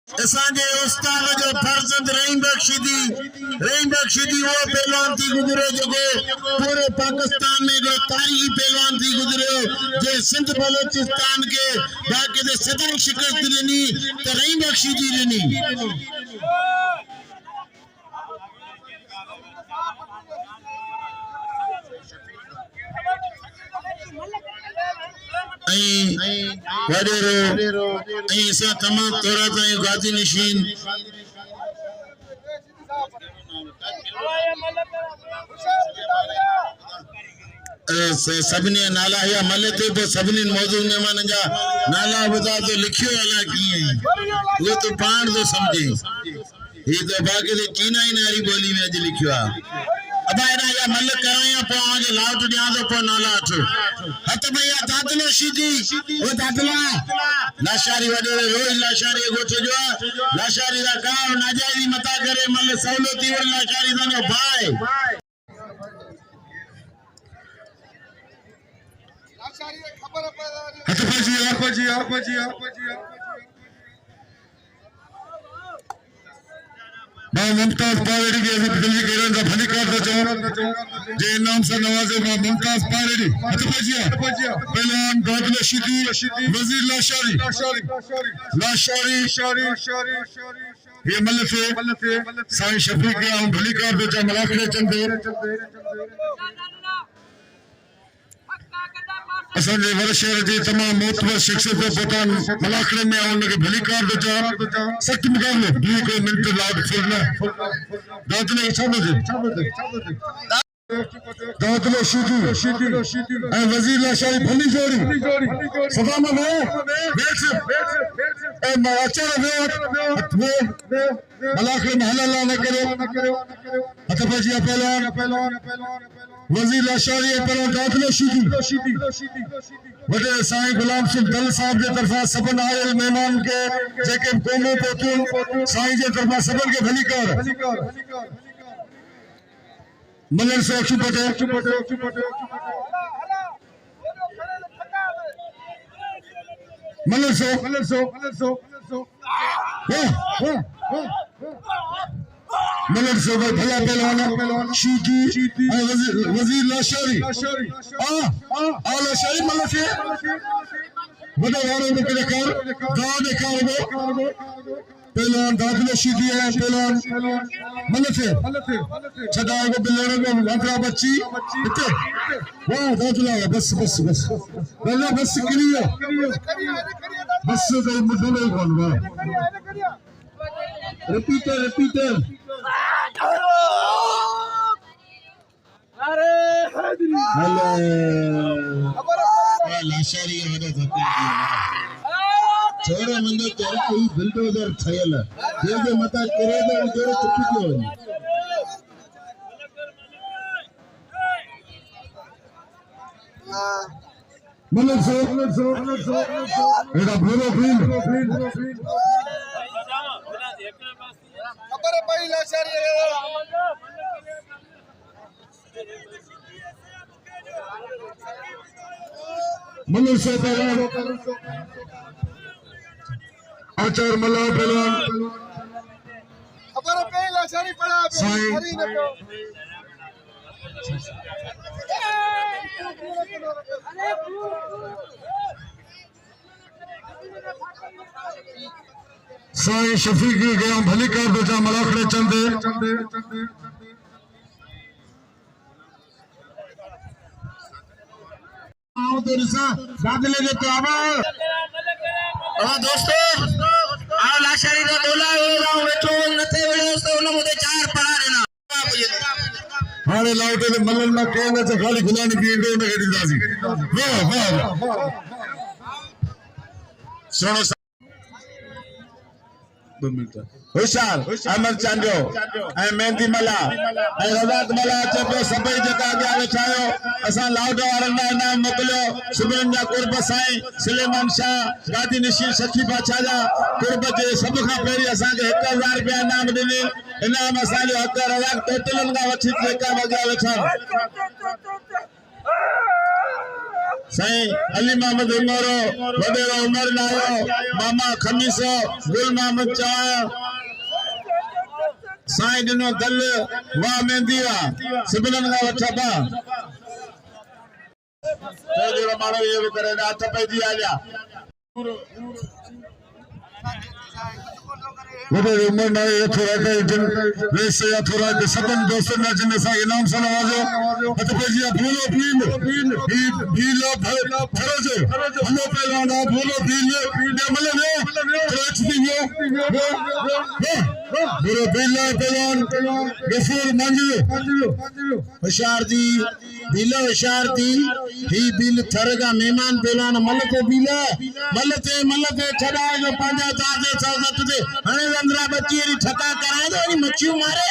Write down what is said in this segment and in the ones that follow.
असांजे उस्ताद जो फर्जंद रहीम बख्शी वो पहलवान थी गुजरे जो पूरे पाकिस्तान में जो तारीखी पहलवान थी गुजरियो जे सिंध बलोचिस्तान के बाकी सदाई शिकस्त ॾिनी त रहीम बख्शी जी ॾिनी। तमाम तौर गाजी नशीन सभी नाला या मल थे सभी मौजूद मेहमान जा नाला बता तो लिखियो अला की वो तो पाण तो समझे ये तो बाकी चीना ही नारी बोली में अज लिखियो अब या मल कराया पो आगे लाट दिया तो पो नाला हत भैया दादलो शीदी ओ दादला लाशारी वडे रोज लाशारी गोठे जो लाशारी दा गांव नाजायजी मता करे मल सौलती वर लाशारी दा भाई लाशारी खबर पड़ा हत जी मैं मुमताज पारेडी की ऐसे दिल्ली के रंग भली कर दो जे नाम से नवाजे मैं मुमताज पारेडी हतफजिया पहलवान दादले शीदी वजीर लाशारी ये मल से साईं शफीक के हम भली कर दो मलाखड़े चंदे असांजे वर शहर जी तमाम मोतबर शख्सियत पोतान मलाखड़े में उनके भली कार दो सख्त मुकाबले दी कोई मिनट लाउड फुल न दादले दादले शीदी ए वजीर लाशारी भली जोड़ी सदामा में बैठ ए माचर में मलाखड़े में हल्ला न करो हतफजिया पहलवान वजीर लाशारी पहलवान दादले शीदी वडे साईं गुलाम सिंह दल साहब के तरफा सबन आयल मेहमान के जेके कोमो पोतू साईं के तरफा सबन के भली कर मलन से चुपटे मलन सो मलन से भला पहलवान शीदी वजीर लाशारी आ लाशारी मलन से वडे वारों में कर गांव में कर पहलवान दादले शीदी है पहलवान मलन से छड़ा को बिलड़े में लंका बच्ची इते वाह दादला बस पहला बस क्लियर बस तो मुझे कौन वाह रिपीटर अरे हेलो लाशारी के छोरो मंदो तो कोई बिल्डोजर थयल जे मता करे तो जोरे चुप क्यों मलन सो एड़ा ब्लू ग्रीन खबर पई लाशारी मलन से पहलवान आचार मला पहलवान खबर पे लाशारी पड़ा हरी न साईं शफीक गया भली कर दो मलाखड़े चंदे आओ तो रिसा दादले के तो दोस्तों आओ लाशारी का बोला हो बैठो नथे वेड़ो तो उन मुदे चार पढ़ा देना हाने लाउटे ते मलन में कहने से खाली गुलानी पी दो ने कडी दासी वाह सुनो 2 मिनट होशाल अहमद चांडो ए मेहंदी मला ए रज़ात मला चपो सभई जका आगे वेठायो असा लाउड वारन नाम मोकलियो सुबरन जा कुर्ब साईं सुलेमान शाह गादी नशीन सखी बादशाह जा कुर्ब जे सब का पेरी असा के 1000 रुपया इनाम दिनी इनाम असा जो हक रज़ात टोटलन का वठी जेका वगा वेठा साईं अली मोहम्मद उमरो वडेरो उमर लायो मामा खमीसो गुल मोहम्मद चाया साईं दिनो दल वाह मेहंदी वा सिबलन का वठबा तो जो मारो ये करे हाथ पे जी आजा वडे उमर ना ये थोड़ा का जन वैसे या थोड़ा के सबन दोस्तों ना जिन सा इनाम सनवाजो हाथ पे जी भूलो भीलो फरोजो हलो पहला ना भूलो भीलो मले ने क्रच दियो बुरो बिल्ला पहलवान गफूर मंजू होशियार दी बिलो होशियार दी ही बिल थरगा मेहमान पहलवान मलते बिला मलते छड़ा जो पांजा ताजे साजत दे हने अंदरा बच्ची री ठका कराए दो नी मच्छी मारे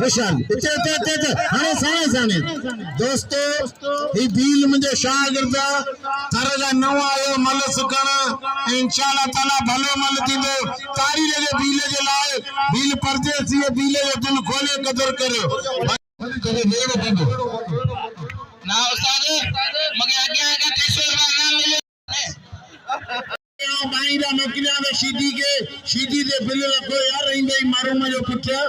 होशियार ते हने साने दोस्तों ही बिल मुझे शागिर्दा थरगा नवा आयो मल सकना इंशाअल्लाह ताला भलो मल दींदो तारी लगे बिल जे लाए बिल परदेसी बिल जो दिल खोले कदर करो कदे मेरो बंदो ना उस्ताद मगे आगे आगे 300 रुपया ना मिले बाईरा नौकरियां में सीधी दे बिल रखो यार इंदे मारो मजो पुठिया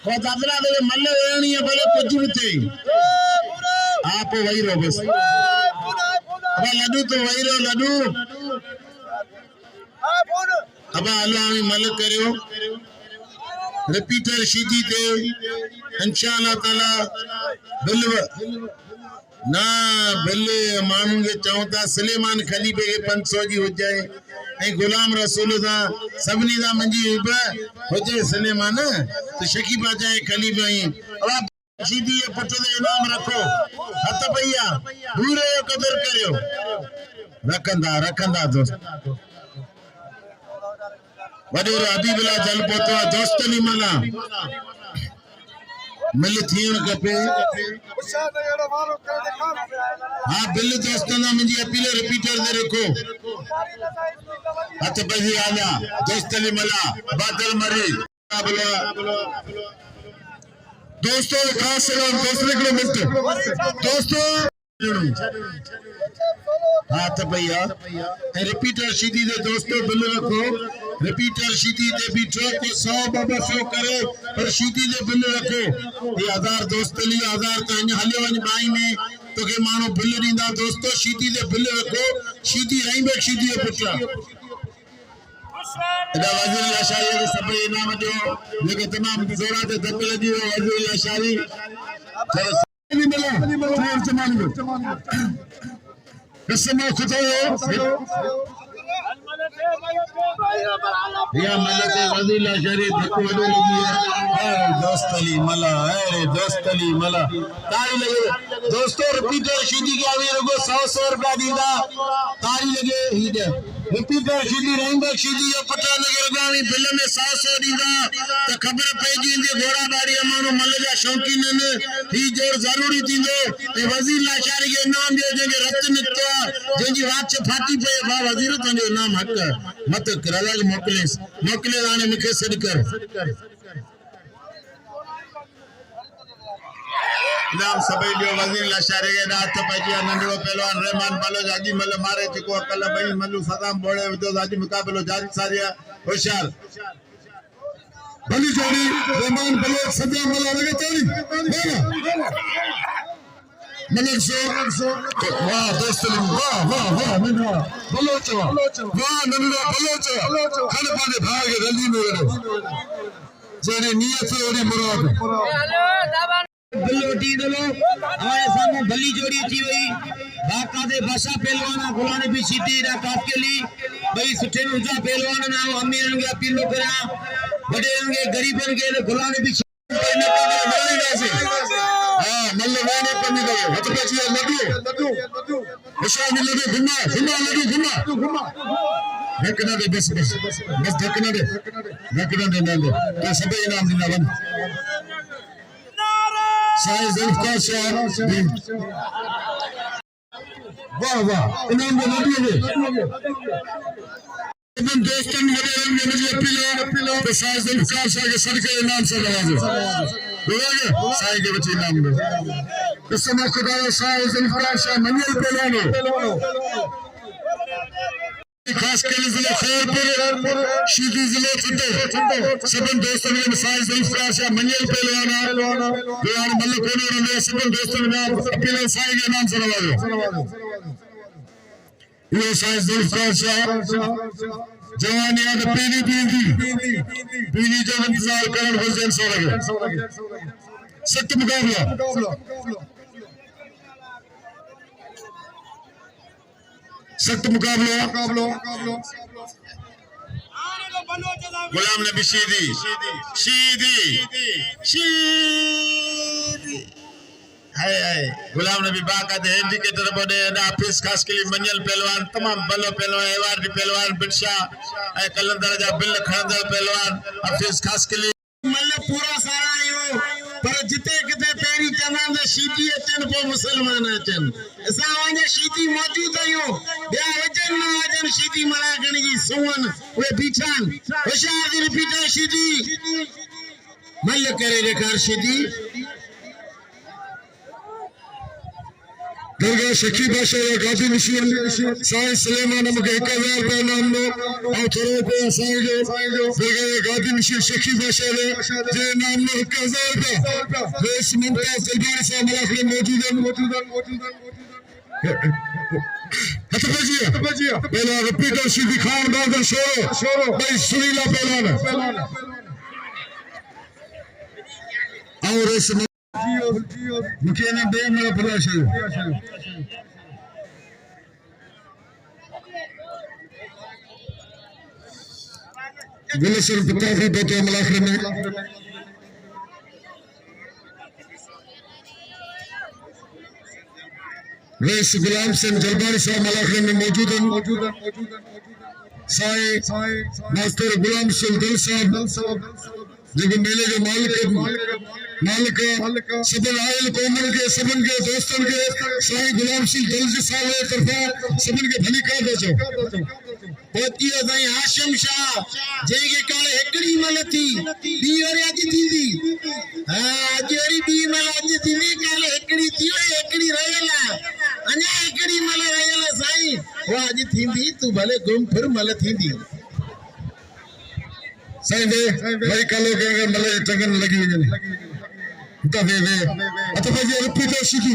को दादरा दे मल्ले वेणी है भले कुछ भी थे आप वही रहो बस अब लड्डू तो वही रहो लड्डू अब अल्लाह मल करियो रिपीटर सीधी दे इंशाअल्लाह ताला बिल ना बिल्ले मानू के चाहता सुलेमान खलीफे के 500 जी हो जाए ए गुलाम रसूल दा सबनी दा मंजी हो जाए सुलेमान तो शकीबा जाए खलीफा ही अब सीधी पुट दे इनाम रखो हथ भैया पूरे कदर करियो रखंदा दोस्त वडेरो हबीबुल्लाह जल पोतो दोस्त नी मना मिल थियण कपे हां बिल दोस्तों ना मुझे अपील रिपीटर दे रखो हथ बजी आजा दोस्त अली मला बादल मरी दोस्तों खास सलाम दूसरे किलो मिनट दोस्तों हाथ भैया रिपीटर सीधी दे दोस्तों बिल रखो रिपीटर सीधी दे बीठो को 100 बाबा 100 करे पर सीधी दे बिल रखो ये 1000 दोस्त ली 1000 तो हले वन बाई में तो के मानो बिल दींदा दोस्तों सीधी दे बिल रखो सीधी रही बे सीधी पुटरा इदा वजीर लाशारी के सब इनाम जो लेके तमाम जोरा ते धक लगी हो वजीर लाशारी नहीं मिला फिर जमान कसम खुदा या मलते वजीर लाशारी धक वडो लगी है दोस्त अली मला तारी लगे दोस्तों रिपीटर सीधी के आवे रगो 100 रुपया दीदा तारी लगे ही दे रिपीटर सीधी रहेंगे सीधी ये पता लगे रगावी बिल में 100 दीदा तो खबर पेजी इंदे घोड़ा बाड़ी मानो मलजा शौकीन ने ही जोर जरूरी दीदो ए वजीर लाशारी के नाम दे जे रत निकतो जेजी बात से फाटी पे बा वजीर तो नाम हक मत कराला मोकले आने मुखे सद कर नाम सभई जो वजीर लाशारे के रात पजी नंडो पहलवान रहमान मलो जागी मल मारे चको कल भाई मल्लू सदाम बोले जो जाजी मुकाबलो जारी सारिया होशियार भली जोड़ी रहमान बलो सदा मल लगे तोड़ी मलक सो वाह दोस्त वाह नंडो बलोच वाह नंडो बलोच खन पाने भाग रली में जेने नियत ओरी मुराद हेलो बिल्लोटी दलो हमारे सामने भली जोड़ी थी वही बाका दे भाषा पहलवाना गुलाने भी सीधी रा काफ के लिए भाई सुठे ऊंचा पहलवान ना अमीर के अपील करा बड़े के गरीबन के गुलाने भी ने का मल्ली से हां मल्ले वेने पन्नी गए हथ पछिया लड्डू विशाल लड्डू घुमा देखना दे बस देखना दे तो सब इनाम दिना बन साइज जुल्फकार शाह वाह इनाम दे लड्डू दोस्तन वगैरह ने मुझे अपील तो साइज जुल्फकार शाह के सदके इनाम से नवाजो साइज के बच्चे इनाम में इसमें खुदा साहिब जुल्फकार शाह मंजिल पहलवान खास कर जिले खैरपुर शीदी जिले छंदो सबन दोस्तों में मिसाल जुल्फकार शाह मंजिल पहलवान पहलवान मल्लिक ने सबन दोस्तों में अपील साहिब के नाम सुनवाओ ये साहिब जुल्फकार शाह जवानी आद पीली जो इंतजार करण हुसैन सोलगे सख्त मुकाबला सख्त मुकाबला गुलाम नबी शीदी हाय गुलाम नबी बाकायदा इंडिकेटर बोले ऑफिस खास के लिए मंजल पहलवान तमाम बलो पहलवान एवार्डी पहलवान बिरशा ए कलंदर जा बिल खणंदड़ पहलवान ऑफिस खास के लिए मतलब पूरा सारा आयो पर जिते किते पेरी चवंद शीदी अचन पो मुसलमान अचन असा वने शीदी मौजूद आयो बया वजन ना वजन शीदी मरा गणी जी सुवन वे बीछान होशियार दी रिपीटर शीदी मल करे रेखार शीदी दरगाह शकी बादशाह गादी मशीन साईं सुलेमान मुके 1000 रुपया नाम नो और थोरो पे साईं जो दरगाह गादी मशीन शकी बादशाह जे नाम नो 1000 रुपया रेस मुमताज दरबार साहब मलाखले मौजूद हतबजिया पहला रिपीटर सीधी खान बादल शोरो भाई सुनीला पहलवान और रेस मुझे ना दे मेरा भला शेर गुलशन पिताजी बेटे मलाखरे में रेस गुलाम सिंह जलबारी साहब मलाखरे में मौजूद साईं मास्टर गुलाम सिंह दिल साहब जो मेले जो मालिक सबन आयल कौमन के सबन के दोस्तन के साईं गुलाम सिंह दिल साहब के तरफा सबन के भली कर दो पहुंची साईं हाशिम शाह जेके काले एकड़ी मल थी बी और आज थींदी आज वरी बी मल आज थींदी काले एकड़ी थी एकड़ी रहेला अने एकड़ी मल रहेला साईं वो आज थींदी तू भले घूम फिर मल थींदी साईं वे भाई कालो के अगर मल टंगन लगी वने त वे अथवा जे रिपीटर सीधी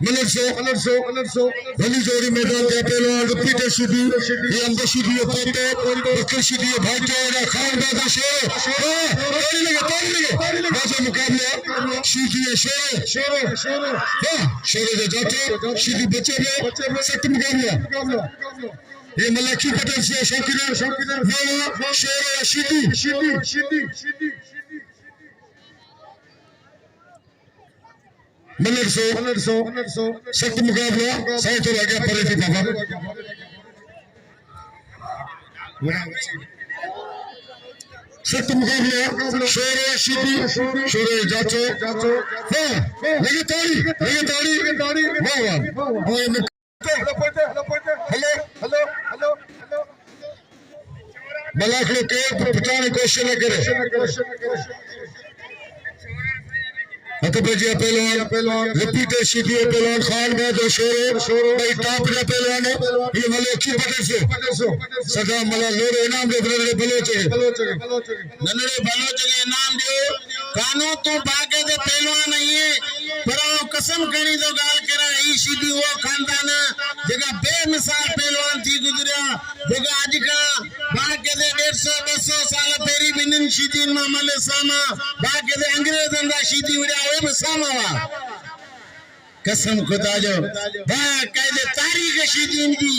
मलर सो भली जोड़ी मैदान के पहलवान रिपीटर सीधी ये अंदर सीधी पोते बकर सीधी भाईचारा खान बादल शेर लगे बाजा मुकाबला सीधी शेर जो जाते सीधी बच्चे में सख्त मुकाबला ये मलाखी पटेल से शौकीन शेर सीधी मलर सो सख्त मुकाबला साईं तो आगे परे थी बाबा सख्त मुकाबला शोरे जाचो लगे ताड़ी वाह हेलो मलाखड़े के पटाने कोशिश न करे हतबजिया पहलवान रिपीटर सीधी पहलवान खान बादल शोरो भाई टॉप रे पहलवान ये मलेखी पटेल से सदा मला लोरे इनाम दे बलोचे ननरे बलोचे इनाम दियो कानो तो भागे दे पहलवान है पर कसम करी तो गाल करा ई सीधी वो खानदान जगह बेमिसाल पहलवान थी गुजरिया जगह आज का भागे दे 150-200 साल पेरी बिनन सीधी मामले सामा भागे दे अंग्रेजन दा सीधी विड़ा वे सामा कसम खुदा जो बाकायदे तारीख सीधी दी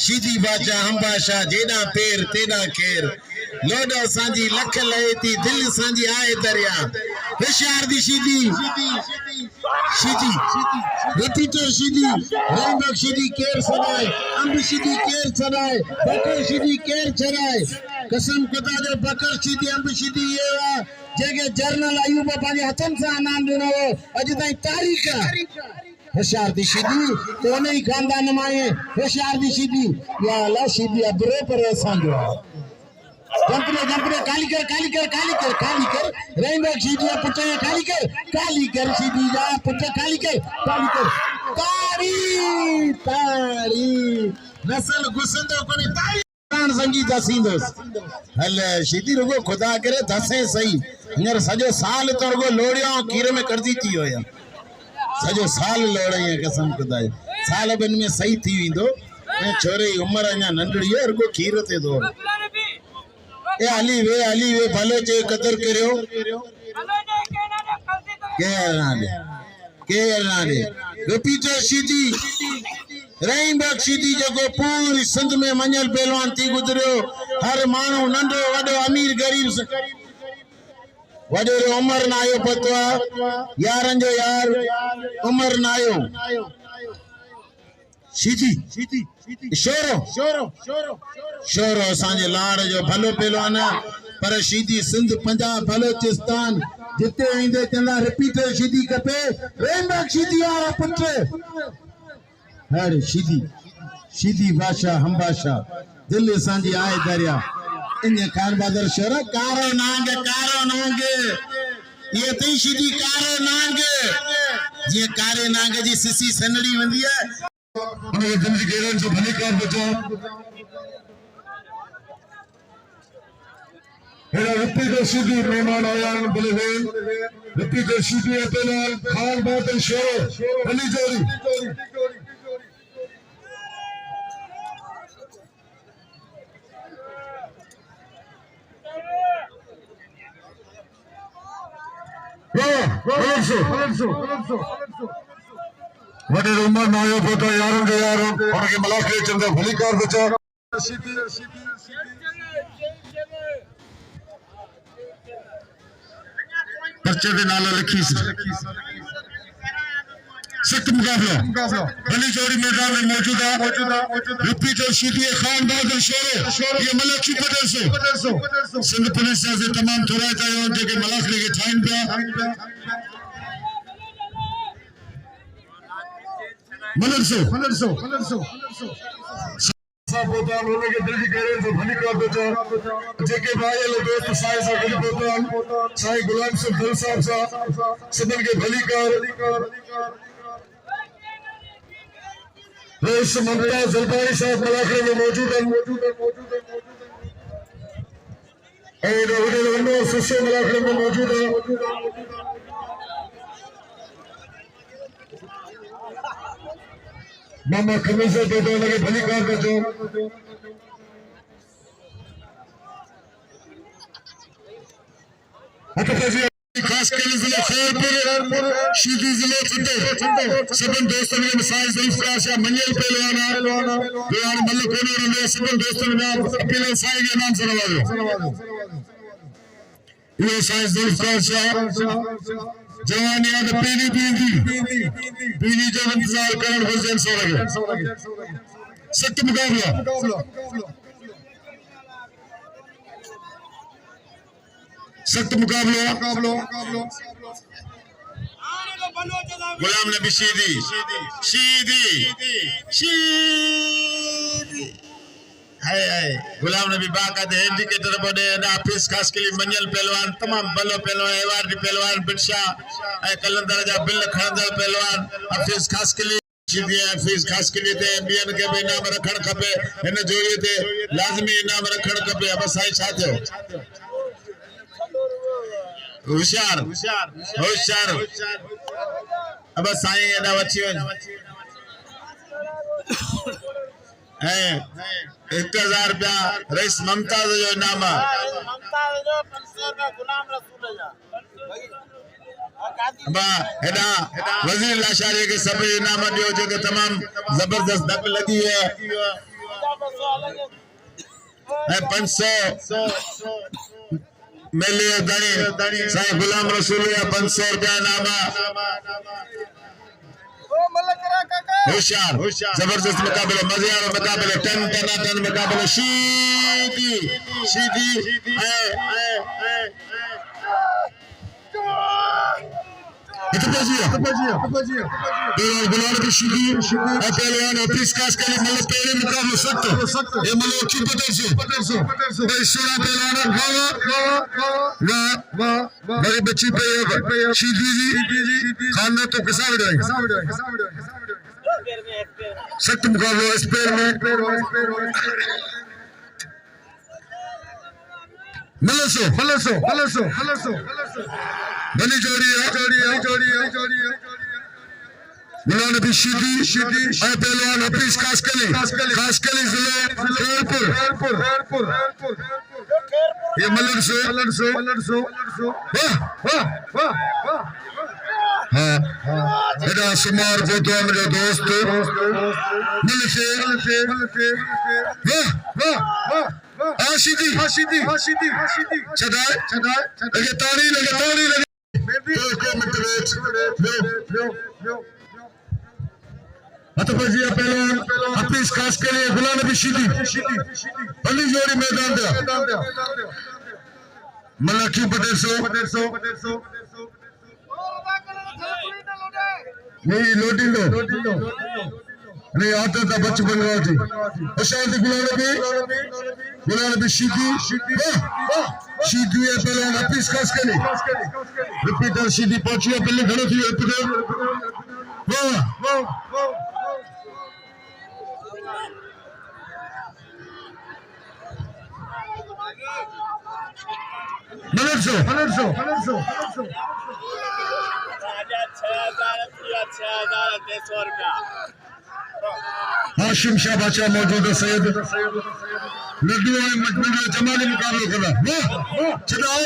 सीधी बादशाह हम बादशाह जेना पेर तेना खेर लोडो सांजी लख लहे थी दिल सांजी आए दरिया होशियार दी सीधी रिपीटर सीधी रेनबक सीधी केर सदाए अंब सीधी केर सदाए बकर सीधी केर चराए कसम खुदा जो बकर सीधी अंब सीधी ये वा जेके जर्नल अयूब पानी हथन से नाम दिनो अज ताई तारीख होशियार दी सीधी तो नहीं खानदान माए होशियार दी सीधी या अल्लाह सीधी अबरे पर असां जो जंपरे कालीकर रेंबो सीधी पुट कालीकर सीधी जा पुट कालीकर तारी नसल गुसंदो कोने तारी प्राण संगीत सींदोस हल सीधी रुगो खुदा करे धसे सही हियर सजो साल तो रुगो लोड़िया कीरे में करदी थी होया सजो साल लोड़े कसम खुदा साल बिन में सही थी विंदो ए छोरे उम्र अञा नंढड़ी है रुगो खीर ते दो ए अली वे भलो जे कदर करियो के नाले रिपीटर सीधी रहीमबख्श सीधी जो पूरी सिंध में मंजल पहलवान थी गुजरियो हर मानू नंढो वडो अमीर गरीब वडो उम्र ना आयो पतो यारन जो यार उम्र ना आयो सीधी शोरो असांजे लाड़ जो भलो पहलवान पर सीधी सिंध पंजाब बलोचिस्तान जिते ईंदे चंदा रिपीटर सीधी कपे रहीमबख्श सीधी आ पुट हर सीधी भाषा हम भाषा दिल असांजी आए दरिया इन खान बहादुर शोर कारो नांग ये तई सीधी कारो नांग जे कारे नांग जी सिसी सनड़ी वंदी है उनके दिल जी गेरन जो भली कार बचा हेरा रिपीटर सीधी मेहमान आया बोले वे रिपीटर सीधी पहलवान खान बहादुर शोर भली जोड़ी वडे उम्र ना आयो पोता यारन जो यार उनके मलाखे चंदा भली कार बचा पर्चे दे नाल लिखी सख्त मुकाबला भली जोड़ी मैदान में मौजूदा रिपीटर सीधी खान बहादुर शोर ये मलक सुपरसो सिंध पुलिस से तमाम थोड़ा तायो जेके मलाख के ठाइन पिया मलरसो सब होता लोने के दिल की कह रहे तो भली कर दो जेके भाई ले दोस्त साईं सा गली होता साईं गुलाम सिंह दिल साहब सा सबन के भली कर रेस ममता जलबाई साहब मलाखरे में मौजूद है और उन्होंने सुशो मलाखरे में मौजूद है मामा कमीज़ दे दो लगे भली कार बचो खास कर जिले खैरपुर सीधी जिले चंदो सबन दोस्तों ने मिसाइल जुल्फकार शाह मंजल पहलवान पहलवान मल्लिक कोने ने सबन दोस्तों ने अपने साईं के नाम से नवाजो ये साईं जुल्फकार शाह जवानी आद पीली जो इंतजार करण हुसैन सो लगे सख्त मुकाबला गुलाम नबी सीधी हाय गुलाम नबी बाकायदा इंडिकेटर बोले हाफिज खास के लिए मंजल पहलवान तमाम बलो पहलवान एवार्डी पहलवान बिरशा कलंदर जा बिल खंदर पहलवान हाफिज खास के लिए सीधी हाफिज खास के लिए ते बियन के भी नाम रखण खपे इन जोड़े ते लाजमी नाम रखण खपे अब साईं छा थियो होशियार अब साईं एडा वची वञ 1000 रुपया रईस ममताज जो इनाम वजीर लाशारी के सब इनाम दियो जो के तमाम जबरदस्त धक लगी है 500 मेले दणी साईं गुलाम रसूल 500 रुपया इनाम होशियार जबरदस्त मुकाबला मजेदार मुकाबला टन मुकाबला सीधी गुलाल की शिदी पहलवान ऑफिस खास कर मतलब पहले मुकाबले सख्त ये मतलब अच्छी पटेल सोना पहलवान वाह बड़ी बच्ची पे शिदी जी खाना तो कैसा बढ़ाएंगे सख्त मुकाबला इस पैर में मलसो बनी जोड़ी है गुलाम नबी शिदी है पहलवान हफीज खास कली जिले खैरपुर ये मलसो हाँ बेटा सुमार को तो मेरे दोस्त मलसे शिदी चदाए लगे ताड़ी अतफजिया पहलवान हफीज खास के लिए गुलाम नबी शिदी बनी जोड़ी मैदान दिया मलाकी पटेल सो नहीं लोटिंग नहीं आता था बचपन में थी अशांति गुलाम नबी शिदी है पहलवान हफीज खास के लिए रिपीटर शिदी पहुंची पहले खड़ो थी रिपीटर वाह मलसो हाशिम शाह बादशाह मौजूद है सैयद लड्डू मजमूरी जमाली मुकाबले करा चढ़ाओ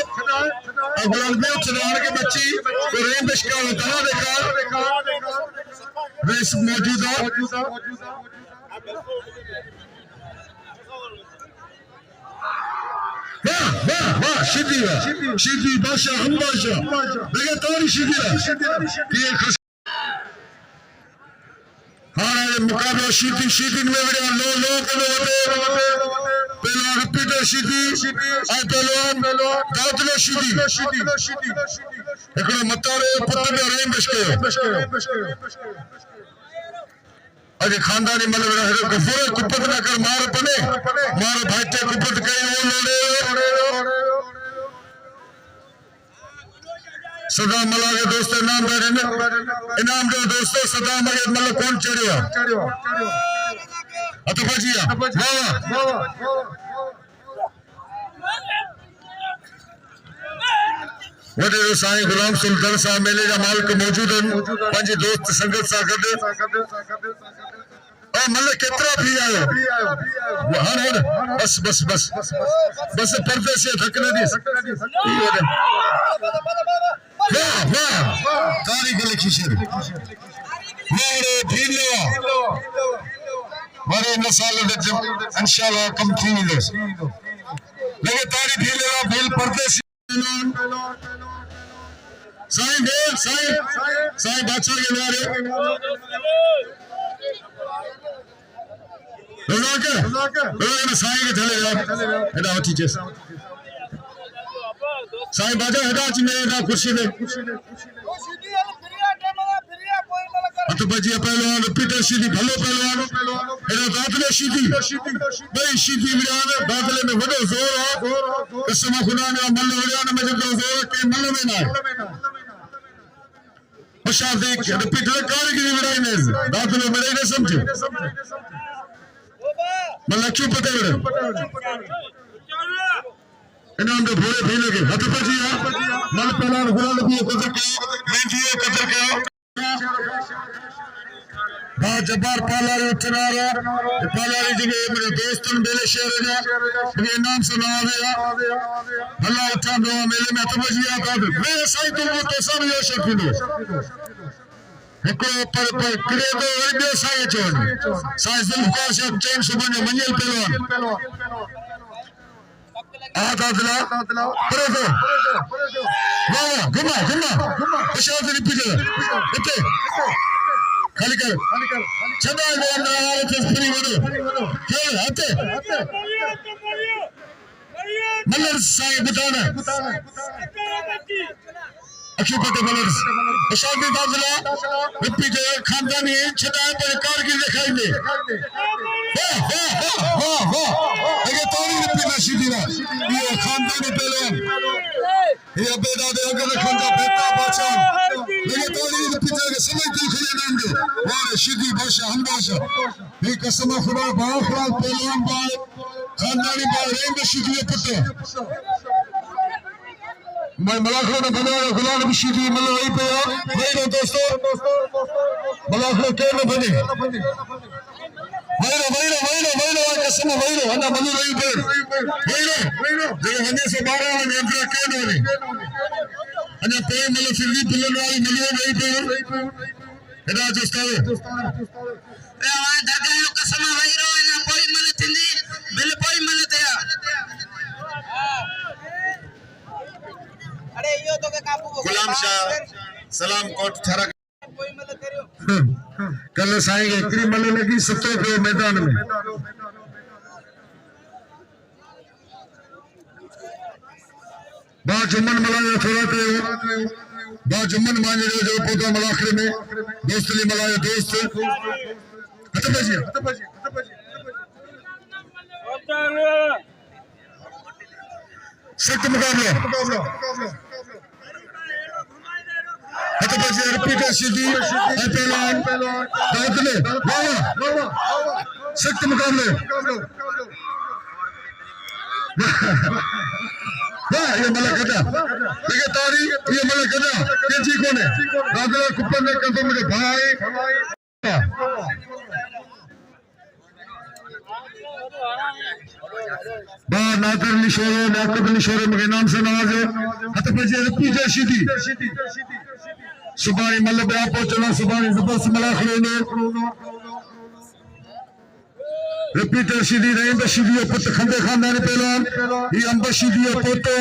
गुलाम देव चढ़ाने के बच्ची को रेम बशका तला देखा रेस मौजूद है वाह शिदी बादशाह हम बादशाह देखिए तोरी शिदी ये हाँ मुकाबला शिदी में बढ़िया लो पहलवान रिपीटर शिदी पहलवान दादलो शिदी एकड़ो मतारे पुत्र में रेम बशके अरे खानदानी मतलब गफूर कुपत ना कर मार पने मार भाईते कुपत कई वो लोड़े सदा मला के दोस्त इनाम दे इनाम दे दोस्तों सदा मगे मतलब कौन चढ़िया अतफजिया वाह वडे साईं गुलाम सुल्तान साहब मेले जा मालिक मौजूद हैं पंजे दोस्त संगत सा गड और मतलब कितना भी आयो हाँ बस पर्दे से थकने दी वाह तारी गले खिशर मेरे भीलो मारे नसाल दे इंशाल्लाह कम थी ले लगे तारी भीलो भील पर्दे से साईं बादशाह के नारे रोना साईं के चले जाओ हेडा उठी चेस साईं बाजा हेडा ची मेरा कुर्सी दे अतफजिया पहलवान रिपीटर शिदी भलो पहलवान हेडा दादले शिदी भाई शिदी विरान दादले में वडो जोर है कसम खुदा ने मल्ल विरान में जो जोर के मल्ल में ना मुशादे रिपीटर कारीगरी विराई ने दादले में नहीं समझे मल्ल क्यों पता है इनाम दे भोरे भी लगे अतफजिया मल पहलवान गुलाम नबी कदर के मेंदी कदर के जब्बार पालारी उठनारा पालारी जगह मेरे दोस्तन बेले शहर जा ये नाम सुना दिया अल्लाह उठा दो मेले में अतफजिया का वे साईं तुम तो सब यो शकीनो एको पर करे तो वडे साईं चोन साईं जुल्फकार से चैन सुबह मंजल पहलवान आदादला परोदो वाह घुमा खुशाद रिपीटर इते खाली कर चदा ले ना फ्री वडो चल हते मल्लर साईं बताना अक्षुपत बलर्स शादी दादला रिपीट खानदानी छदा पर कारगिल दिखाएंगे वाह वाह वाह वाह ये तोड़ी रिपीट सीधीरा ये खानदानी पहलवान ये बेदादे अगर खंजा बेटा बादशाह ये तोड़ी रिपीट के समय दिल खुले नांगे और सीधी भाषा हम भाषा ये कसम खुदा बाखरा पहलवान बाल खानदानी बाल रेंग सीधी पुत्र मैं मलाखलो ने बना गुलाम बशीदी मतलब वही पे यार वही दोस्तों मलाखलो के न बने वही कसम वही अन्ना मनु वही पे वही जो हने से 12 ने अंदर के न बने अन्ना पे मतलब फिर भी पिलन वाली मनु वही पे एदा दोस्तों ए वहां दगा कसम वही रो अन्ना कोई मल थिंदी बिल कोई मल तया अरे यो तो के काबू गुलाम शाह सलाम कोट छरा कोई मदद करियो कल साईं के एकरी मल लगी सतो पे मैदान में बा जुम्मन मलायो थोड़ा पे बा जुम्मन माने जो पोता मलाखरे में दोस्तली मलायो दोस्त हट बजी सख्त मुकाबला हट बजी रिपीटर सीधी पहलवान दादले वाह सख्त मुकाबले वाह ये मलक गदा ये तारी ये मलक गदा ये जी कौन है दादला कुप्पन ने कंधों मेरे भाई बा नादर निशोरे नाकब निशोरे मगे नाम से नवाजे हत बजे रिपीटर सीधी सुबानी मल बया पहुंचना सुबानी जबरदस्त मलाखले ने रिपीटर सीधी रही बशीदी पुत खंदे खानदानी पहलवान ये अंबशीदी पोतो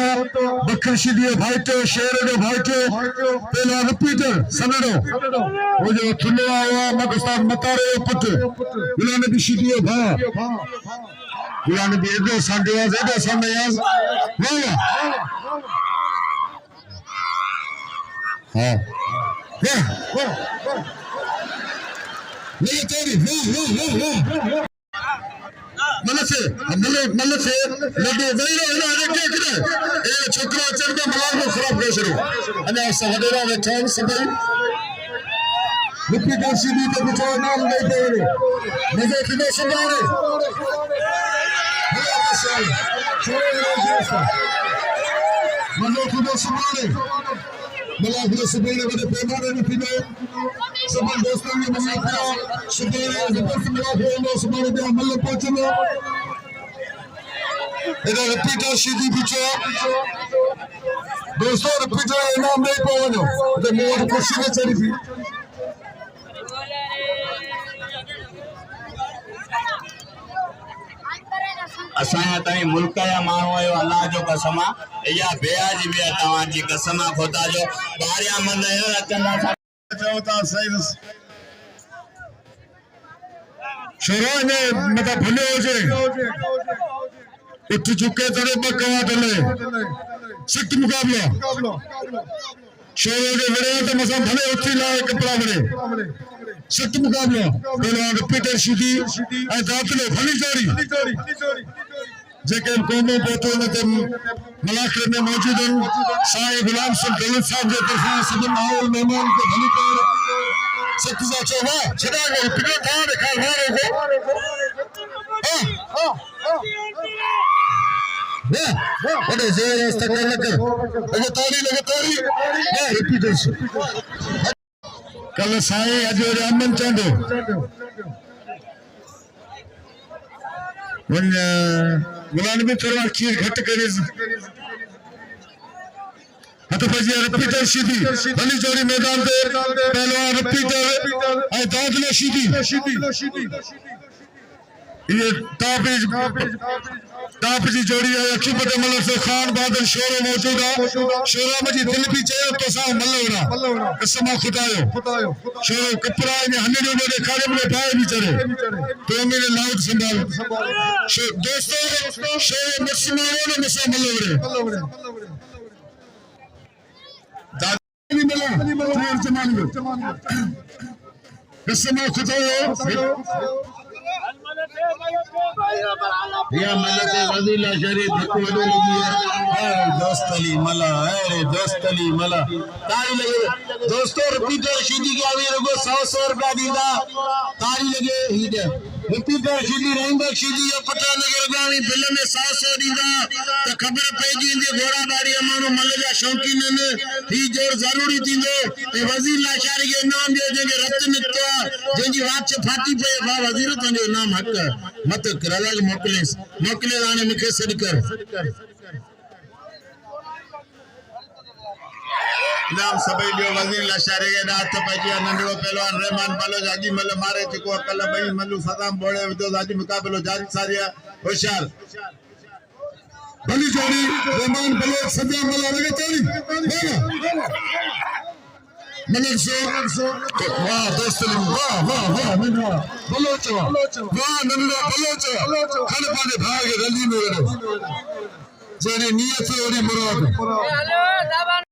बखर सीधी भाईटे शेर दे भाईटे पहलवान रिपीटर सनडो वो जो थुल्ले आया मगस्तान मतारे पुत गुलाम भी सीधी भा गुलाम भी एदो संदेवाज एदो संदेवाज वाह हां वाह ये तेरी वाह मलसे लड्डू वहीरो हिना रखे किने ए छोकरा चरदा मलाल को खराब करे छो अने सवडेरा वे ठन सबई रिपीटर सीधी ते बिचो नाम नहीं पे मजे किने सुनारे भला बसाई छोरे मजे किने सुनारे मला खुद सुबह बड़े पैमाने में पीने सब दोस्तों ने मजा किया सुबह जबरदस्त मिला खेलो सुबह में मल्ल पहुंचलो इधर रिपीटर सीधी पीछे दोस्तों रिपीटर इनाम नहीं पावनो तो मोर कुर्सी में चढ़ी थी असाया ताई मुल्क या मानो आयो अल्लाह जो कसम या बेयाज बे तवा जी कसम खोता जो बारिया मन रचंदा चौथा सही शुरू में मतलब भले हो जाए उठ चुके तेरे बकवा दले सख्त मुकाबला शुरू के बड़े तो मसा भले उठी लाए कपड़ा बड़े सख्त मुकाबला पहलवान रिपीटर सीधी ए दातले भली जोड़ी जेके कौमों पोतो ने मलाखरे में मौजूद हैं साईं गुलाम सिंह दलित साहब के तरफा सभी माहौल मेहमान को भली कर सख्त सा चोवा छड़ा के पिटे था देखा मारे को बड़े जोर से कर लगे ताली वाह रिपीटर कल साईं अज अमन चांदो गुलाम भी थोड़ा खीर घट करे हत बजे रिपीटर सीधी भली जोड़ी मैदान पे पहलवान रिपीटर ए दादले सीधी ये टाप जी जोड़ी है अक्षुपत मल से खान बादल शोरो मौजूदा शोरा मजी दिल भी चयो तो सा मल्लवरा कसम खुदायो शोरो कपड़ा ने हन्ने में खाड़े में पाए भी चढ़े तो मेरे लाउड संभाल दोस्तों शोरो मुस्लिमों ने मसा मल्लवरे कसम खुदा या मलक वजीर लाशरी धक्को वडो लगी है दोस्त अली मला अरे दोस्त अली मला ताली लगे दोस्तों रिपीटर शीदी के आवे रगो 100 रुपया दीदा ताली लगे ही दे रिपीटर शीदी रहींबक शीदी जो पता लगे रगावी बिल में 100 दीदा तो खबर पई जींदी घोड़ा बाड़ी मानो मलगा शौकीन ने ही जोर जरूरी दींदो ए वजीर लाशरी के नाम दे जे रत निकतो जेजी वाच फाटी पे बा वजीर तो नाम हक मत रलाल मोकले आने मुखे सड कर नाम सभई जो वजीर लाशारे के रात पजी नंढड़ो पहलवान रहमान बालोज आजी मल मारे चको अकल बई मल्लू सदाम बोड़े विदो आजी मुकाबलो जारी सारिया होशियार भली जोड़ी रहमान बालोज सदाम मल लगे तोड़ी मलिक सो वाह दोस्त वाह वाह वाह नंढा बलोच वाह नंढा बलोच खन पाने भाग रली में जेरी नियत ओरी मुराद